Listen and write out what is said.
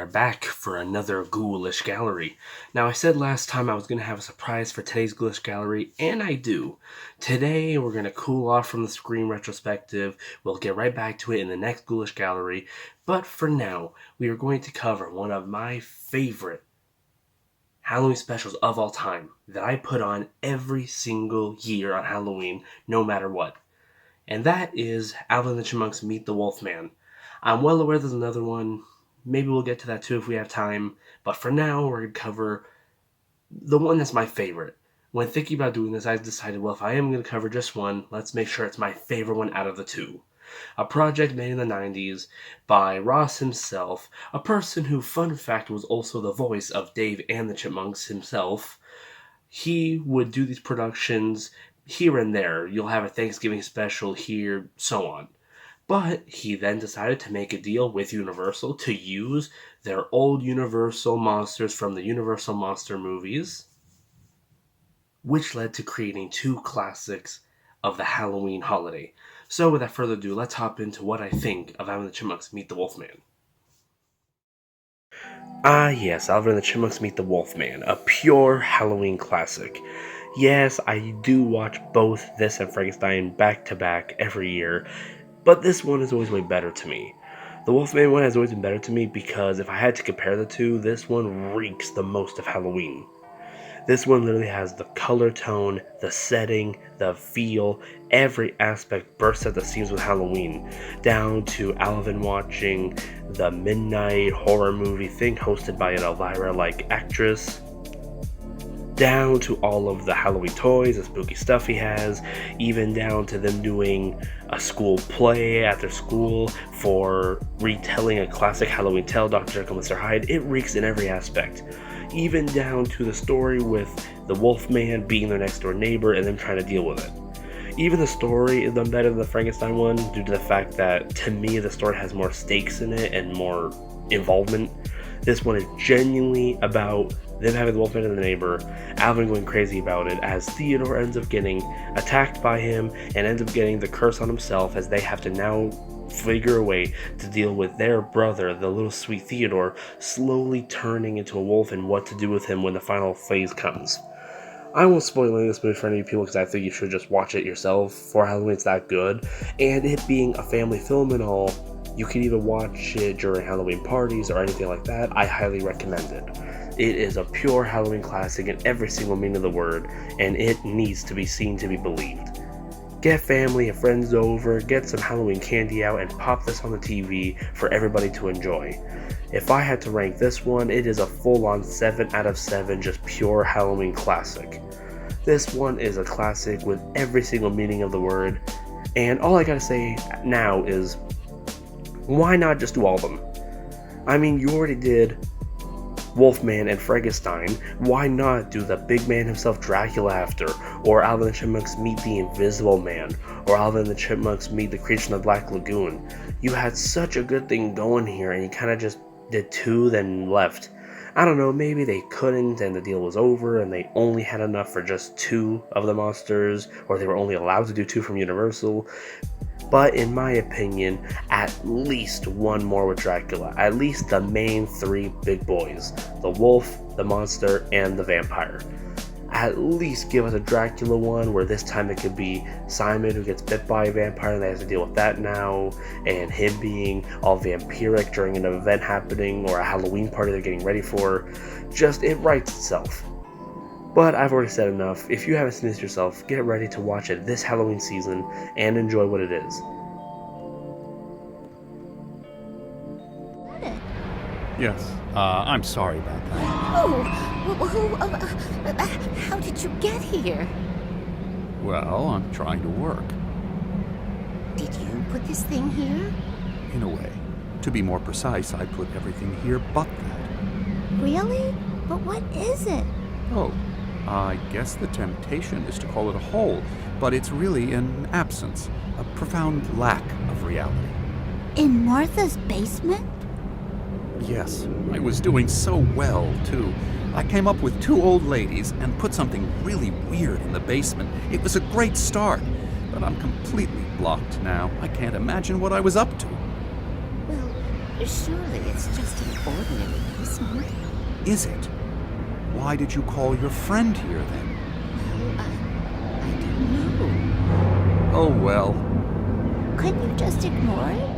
are back for another Ghoulish Gallery. Now, I said last time I was going to have a surprise for today's Ghoulish Gallery, and I do. Today, we're going to cool off from the Scream retrospective. We'll get right back to it in the next Ghoulish Gallery. But for now, we are going to cover one of my favorite Halloween specials of all time that I put on every single year on Halloween, no matter what. And that is Alvin and the Chipmunks Meet the Wolfman. I'm well aware there's another one. Maybe we'll get to that too if we have time. But for now, we're going to cover the one that's my favorite. When thinking about doing this, I decided, well, if I am going to cover just one, let's make sure it's my favorite one out of the two. A project made in the 90s by Ross himself, a person who, fun fact, was also the voice of Dave and the Chipmunks himself. He would do these productions here and there. You'll have a Thanksgiving special here, so on. But he then decided to make a deal with Universal to use their old Universal monsters from the Universal Monster movies, which led to creating two classics of the Halloween holiday. So without further ado, let's hop into what I think of Alvin and the Chipmunks Meet the Wolfman. Ah yes, Alvin and the Chipmunks Meet the Wolfman, a pure Halloween classic. Yes, I do watch both this and Frankenstein back to back every year, but this one is always way better to me. The Wolfman one has always been better to me because if I had to compare the two, this one reeks the most of Halloween. This one literally has the color tone, the setting, the feel, every aspect bursts at the seams with Halloween, down to Alvin watching the midnight horror movie thing hosted by an Elvira-like actress, down to all of the Halloween toys, the spooky stuff he has, even down to them doing a school play at their school for retelling a classic Halloween tale, Dr. Jekyll and Mr. Hyde. It reeks in every aspect. Even down to the story with the Wolfman being their next door neighbor and them trying to deal with it. Even the story is done better than the Frankenstein one due to the fact that, to me, the story has more stakes in it and more involvement. This one is genuinely about them having the Wolfman and the neighbor, Alvin going crazy about it as Theodore ends up getting attacked by him and ends up getting the curse on himself as they have to now figure a way to deal with their brother, the little sweet Theodore, slowly turning into a wolf and what to do with him when the final phase comes. I won't spoil any of this movie for any of you people because I think you should just watch it yourself. For Halloween, it's that good. And it being a family film and all, you can even watch it during Halloween parties or anything like that. I highly recommend it. It is a pure Halloween classic in every single meaning of the word, and it needs to be seen to be believed. Get family and friends over, get some Halloween candy out, and pop this on the TV for everybody to enjoy. If I had to rank this one, it is a full-on 7 out of 7, just pure Halloween classic. This one is a classic with every single meaning of the word, and all I gotta say now is, why not just do all of them? I mean, you already did Wolfman and Frankenstein. Why not do the big man himself, Dracula, after? Or Alvin and the Chipmunks meet the Invisible Man? Or Alvin and the Chipmunks meet the creature in the Black Lagoon? You had such a good thing going here, and you kind of just did two, then left. I don't know, maybe they couldn't and the deal was over and they only had enough for just two of the monsters, or they were only allowed to do two from Universal. But in my opinion, at least one more with Dracula. At least the main three big boys. The wolf, the monster, and the vampire. At least give us a Dracula one where this time it could be Simon who gets bit by a vampire and they have to deal with that now, and him being all vampiric during an event happening or a Halloween party they're getting ready for. Just, it writes itself. But I've already said enough. If you haven't seen this yourself, get ready to watch it this Halloween season and enjoy what it is. Yes, I'm sorry about that. How did you get here? Well, I'm trying to work. Did you put this thing here? In a way. To be more precise, I put everything here but that. Really? But what is it? Oh, I guess the temptation is to call it a hole, but it's really an absence, a profound lack of reality. In Martha's basement? Yes, I was doing so well, too. I came up with two old ladies and put something really weird in the basement. It was a great start, but I'm completely blocked now. I can't imagine what I was up to. Well, Surely it's just an ordinary basement. Is it? Why did you call your friend here then? Well, I don't know. Oh well. Couldn't you just ignore it?